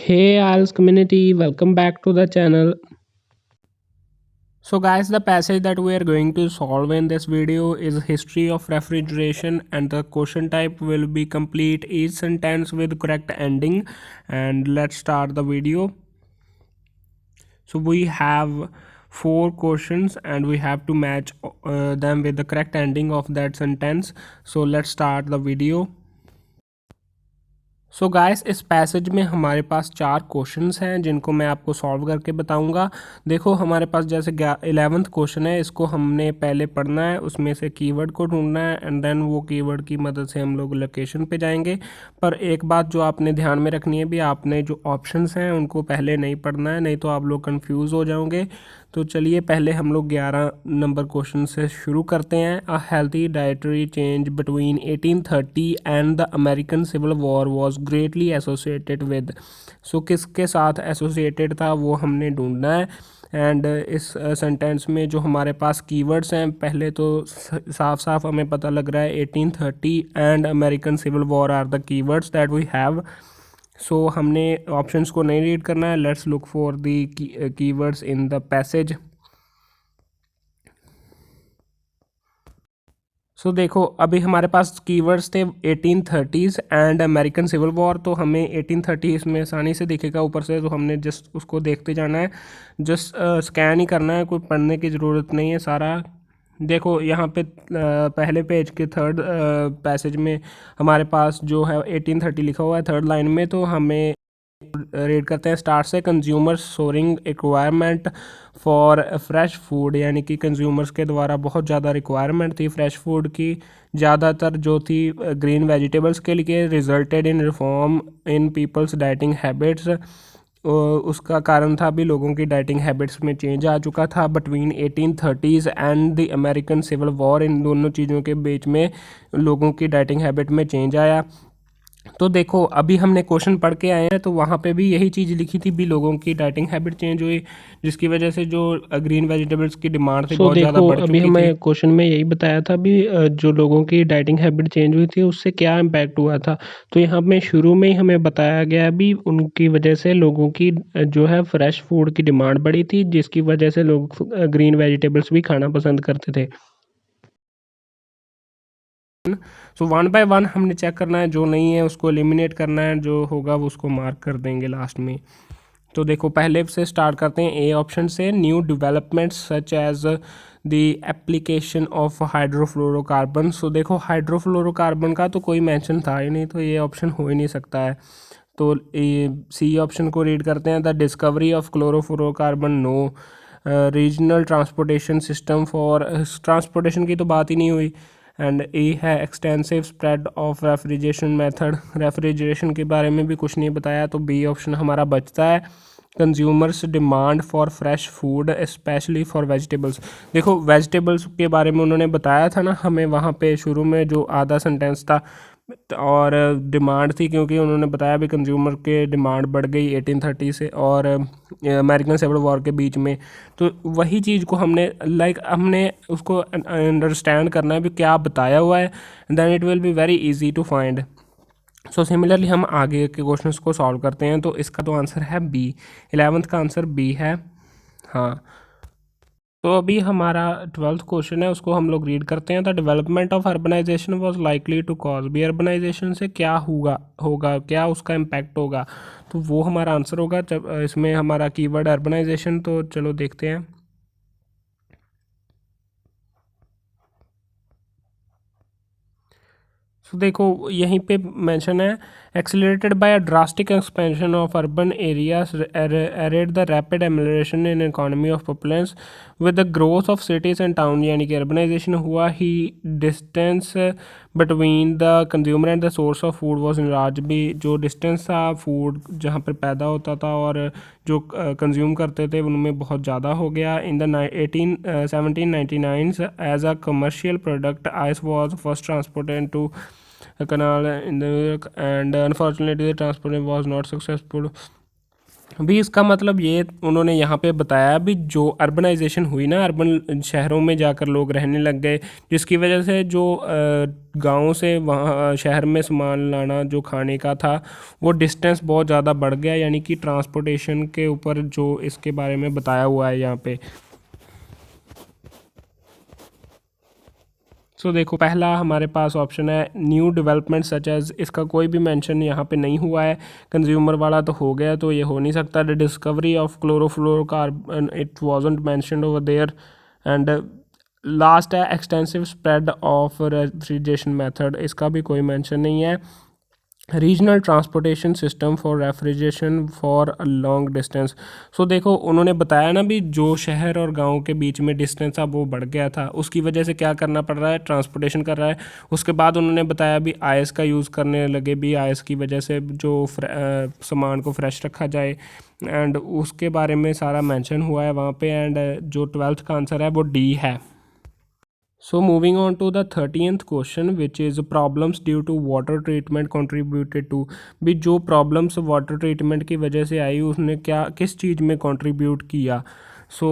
Hey Als community, welcome back to the channel. So guys, the passage that we are going to solve in this video is history of refrigeration, and the question type will be complete each sentence with correct ending. And let's start the video. So we have four questions and we have to match them with the correct ending of that sentence. So let's start the video. So guys, इस passage में हमारे पास चार questions हैं जिनको मैं आपको solve करके बताऊंगा। देखो, हमारे पास जैसे 11th क्वेश्चन है, इसको हमने पहले पढ़ना है, उसमें से कीवर्ड को ढूंढना है एंड देन वो कीवर्ड की मदद से हम लोग लोकेशन पे जाएंगे। पर एक बात जो आपने ध्यान में रखनी है भी, आपने जो ऑप्शंस हैं उनको पहले नहीं पढ़ना है, नहीं तो आप लोग कन्फ्यूज़ हो जाओगे। तो चलिए पहले हम लोग 11 नंबर क्वेश्चन से शुरू करते हैं। A healthy dietary change between 1830 and the American civil war was greatly associated with. So किसके साथ एसोसिएटेड था वो हमने ढूंढना है। एंड इस सेंटेंस में जो हमारे पास कीवर्ड्स हैं, पहले तो साफ साफ हमें पता लग रहा है 1830 and American civil war are the keywords that we have. So हमने ऑप्शंस को नहीं रीड करना है। Let's look for the keywords in the passage. So देखो, अभी हमारे पास कीवर्ड्स थे 1830s and American civil war. तो हमें 1830 में आसानी से दिखेगा ऊपर से, तो हमने जस्ट उसको देखते जाना है, जस्ट स्कैन ही करना है, कोई पढ़ने की ज़रूरत नहीं है सारा। देखो यहाँ पे पहले पेज के थर्ड पैसेज में हमारे पास जो है 1830 लिखा हुआ है थर्ड लाइन में। तो हमें रीड करते हैं स्टार्ट से। Consumer soaring requirement for fresh food, यानी कि कंज्यूमर्स के द्वारा बहुत ज़्यादा रिक्वायरमेंट थी फ्रेश फूड की, ज़्यादातर जो थी ग्रीन वेजिटेबल्स के लिए, resulted in reform in people's dieting habits. उसका कारण था भी लोगों की डाइटिंग हैबिट्स में चेंज आ चुका था between 1830s and the American civil war. इन दोनों चीज़ों के बीच में लोगों की डाइटिंग हैबिट में चेंज आया। तो देखो, अभी हमने क्वेश्चन पढ़ के आए हैं तो वहाँ पे भी यही चीज़ लिखी थी भी, लोगों की डाइटिंग हैबिट चेंज हुई जिसकी वजह से जो ग्रीन वेजिटेबल्स की डिमांड थी बहुत ज़्यादा बढ़ चुकी थी। अभी हमें क्वेश्चन में यही बताया था भी जो लोगों की डाइटिंग हैबिट चेंज हुई थी उससे क्या इम्पैक्ट हुआ था। तो यहाँ पे शुरू में ही हमें बताया गया भी उनकी वजह से लोगों की जो है फ्रेश फूड की डिमांड बढ़ी थी, जिसकी वजह से लोग ग्रीन वेजिटेबल्स भी खाना पसंद करते थे। सो वन बाय वन हमने चेक करना है, जो नहीं है उसको एलिमिनेट करना है, जो होगा वो उसको मार्क कर देंगे लास्ट में। तो देखो, पहले से स्टार्ट करते हैं ए ऑप्शन से। New developments such as the application of hydrofluorocarbon. So देखो, हाइड्रोफ्लोरोकार्बन का तो कोई मेंशन था ही नहीं, तो ये ऑप्शन हो ही नहीं सकता है। तो सी ऑप्शन को रीड करते हैं। The discovery of chlorofluorocarbon, no. Regional transportation system for, transportation की तो बात ही नहीं हुई। एंड ए है extensive spread of refrigeration method, refrigeration के बारे में भी कुछ नहीं बताया, तो बी ऑप्शन हमारा बचता है। Consumers demand for fresh food specially for vegetables. देखो, वेजिटेबल्स के बारे में उन्होंने बताया था ना हमें वहाँ पे शुरू में जो आधा सेंटेंस था, और डिमांड थी क्योंकि उन्होंने बताया भी कंज्यूमर के डिमांड बढ़ गई 1830 से और अमेरिकन सिविल वॉर के बीच में। तो वही चीज़ को हमने हमने उसको अंडरस्टैंड करना है भी क्या बताया हुआ है, then it will be very easy to find. So similarly हम आगे के क्वेश्चंस को सॉल्व करते हैं। तो इसका तो आंसर है बी, 11th का आंसर बी है। हाँ, तो अभी हमारा 12th क्वेश्चन है, उसको हम लोग रीड करते हैं। The development of urbanization was likely to cause भी, अर्बनाइजेशन से क्या होगा क्या उसका इम्पैक्ट होगा, तो वो हमारा आंसर होगा। जब इसमें हमारा कीवर्ड अर्बनाइजेशन, तो चलो देखते हैं। तो देखो यहीं पे मेंशन है, accelerated by a drastic expansion of urban areas aided the rapid emulation in economy of populace with the growth of cities and town. यानी कि अर्बनाइजेशन हुआ ही, distance between the consumer and the source of food was enlarge. भी जो distance था food जहाँ पर पैदा होता था और जो कंज्यूम करते थे उनमें बहुत ज़्यादा हो गया। In the 1799 as a commercial product ice was first transported to a canal in the and unfortunately the transport was not successful अभी इसका मतलब ये उन्होंने यहाँ पे बताया भी जो अर्बनाइजेशन हुई ना, अर्बन शहरों में जाकर लोग रहने लग गए, जिसकी वजह से जो गाँव से वहाँ शहर में सामान लाना जो खाने का था वो डिस्टेंस बहुत ज़्यादा बढ़ गया, यानी कि ट्रांसपोर्टेशन के ऊपर जो इसके बारे में बताया हुआ है यहाँ पे। सो देखो पहला हमारे पास ऑप्शन है न्यू डेवलपमेंट सच एज, इसका कोई भी मेंशन यहाँ पे नहीं हुआ है, कंज्यूमर वाला तो हो गया तो ये हो नहीं सकता। The discovery of chlorofluorocarbon it wasn't mentioned over there. And last है extensive spread of refrigeration method, इसका भी कोई मेंशन नहीं है। Regional transportation system for refrigeration for a long distance. So देखो उन्होंने बताया ना भी जो शहर और गांव के बीच में डिस्टेंस था वो बढ़ गया था, उसकी वजह से क्या करना पड़ रहा है, ट्रांसपोर्टेशन कर रहा है। उसके बाद उन्होंने बताया भी आईएस का यूज़ करने लगे, भी आईएस की वजह से जो सामान को फ्रेश रखा जाए, एंड उसके बारे में सारा मेंशन हुआ है वहाँ पे। एंड जो 12th का आंसर है वो डी है। So moving on to the 13th question, which is problems due to water treatment contributed to, भी जो problems water treatment की वजह से आई उसने क्या किस चीज़ में contribute किया। So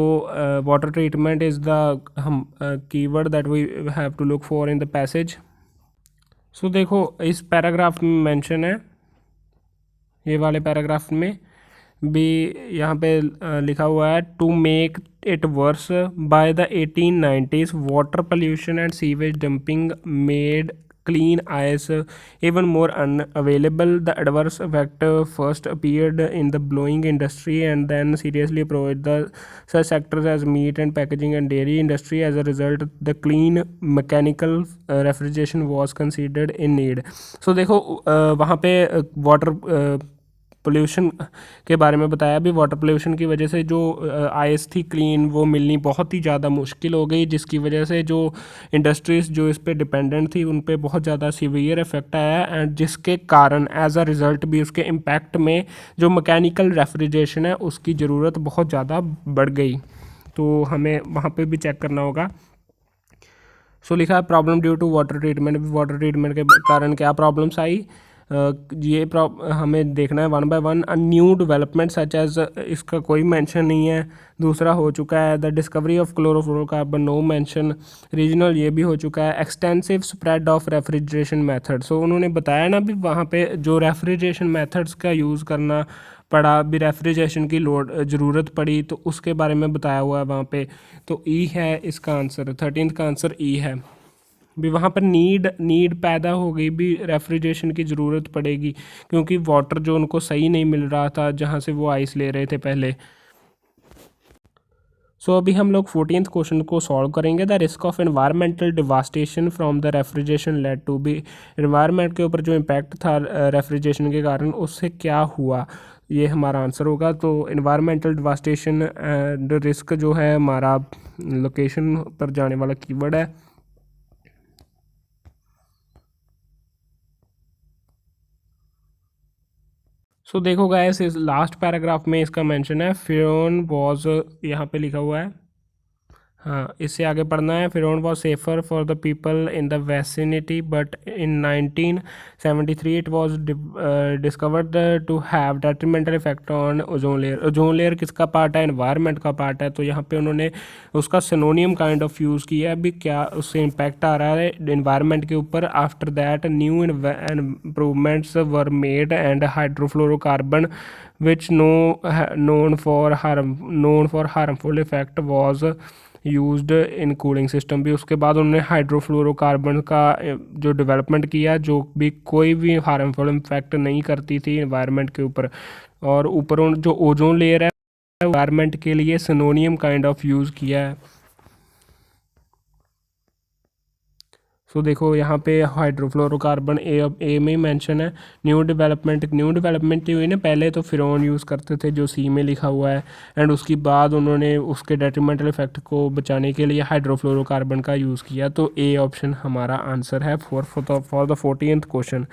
water treatment is the keyword that we have to look for in the passage. So देखो इस पैराग्राफ में मेंशन है, ये वाले पैराग्राफ में भी यहाँ पे लिखा हुआ है to make it worse by the 1890s water pollution and sewage dumping made clean ice even more unavailable. The adverse effect first appeared in the blowing industry and then seriously approached the such sectors as meat and packaging and dairy industry. As a result, the clean mechanical refrigeration was considered in need. So देखो वहाँ पे water pollution के बारे में बताया भी, water pollution की वजह से जो आइस थी क्लीन वो मिलनी बहुत ही ज़्यादा मुश्किल हो गई, जिसकी वजह से जो इंडस्ट्रीज़ जो इस पे डिपेंडेंट थी उन पे बहुत ज़्यादा सीवियर इफेक्ट आया। एंड जिसके कारण एज अ रिज़ल्ट भी उसके इम्पैक्ट में जो मैकेनिकल रेफ्रिजरेशन है उसकी ज़रूरत बहुत ज़्यादा बढ़ गई। तो हमें वहाँ पे भी चेक करना होगा। सो लिखा है problem due to water treatment, water treatment के कारण क्या प्रॉब्लम्स आई, ये हमें देखना है one by one. New development such as, इसका कोई मेंशन नहीं है। दूसरा हो चुका है the discovery of chlorofluorocarbon, no mention. Regional ये भी हो चुका है। Extensive spread of refrigeration method, so उन्होंने बताया ना भी वहाँ पे जो रेफ्रिजरेशन मेथड्स का यूज़ करना पड़ा, भी रेफ्रिजरेशन की ज़रूरत पड़ी तो उसके बारे में बताया हुआ है वहाँ पे। तो ई है इसका आंसर, 13th का आंसर ई है। भी वहाँ पर नीड पैदा हो गई, भी रेफ्रिजरेशन की ज़रूरत पड़ेगी क्योंकि वाटर जो उनको सही नहीं मिल रहा था जहाँ से वो आइस ले रहे थे पहले। सो अभी हम लोग 14th क्वेश्चन को सॉल्व करेंगे। The risk of environmental devastation from the refrigeration led to, भी एनवायरनमेंट के ऊपर जो इम्पैक्ट था रेफ्रिजरेशन के कारण उससे क्या हुआ, ये हमारा आंसर होगा। तो एनवायरमेंटल डिवास्टेशन एंड रिस्क जो है हमारा लोकेशन पर जाने वाला कीवर्ड है। सो देखो गाइस इस लास्ट पैराग्राफ में इसका मेंशन है फिरौन वॉज, यहाँ पे लिखा हुआ है, हाँ इससे आगे पढ़ना है। Freon was safer for the people in the vicinity but in 1973 it was discovered to have detrimental effect on ozone layer. Ozone layer किसका पार्ट है, एनवायरनमेंट का पार्ट है। तो यहाँ पे उन्होंने उसका सिनोनियम काइंड ऑफ यूज़ किया है, भी क्या उससे इम्पैक्ट आ रहा है एनवायरनमेंट के ऊपर। After that new improvements were made and hydrofluorocarbon which known for harmful effect was used in cooling system. भी उसके बाद उन्होंने हाइड्रोफ्लोरोकार्बन का जो डेवलपमेंट किया जो भी कोई भी हार्मफुल इम्पैक्ट नहीं करती थी एनवायरनमेंट के ऊपर। और ऊपर जो ओजोन लेयर है एनवायरनमेंट के लिए सिनोनियम काइंड ऑफ यूज़ किया है। सो देखो यहाँ पे हाइड्रोफ्लोरोकार्बन ए में ही मेंशन है। न्यू डेवलपमेंट हुई ना, पहले तो फिरौन यूज़ करते थे जो सी में लिखा हुआ है, एंड उसके बाद उन्होंने उसके डेट्रीमेंटल इफेक्ट को बचाने के लिए हाइड्रोफ्लोरोकार्बन का यूज़ किया। तो ए ऑप्शन हमारा आंसर है फॉर द 14th क्वेश्चन।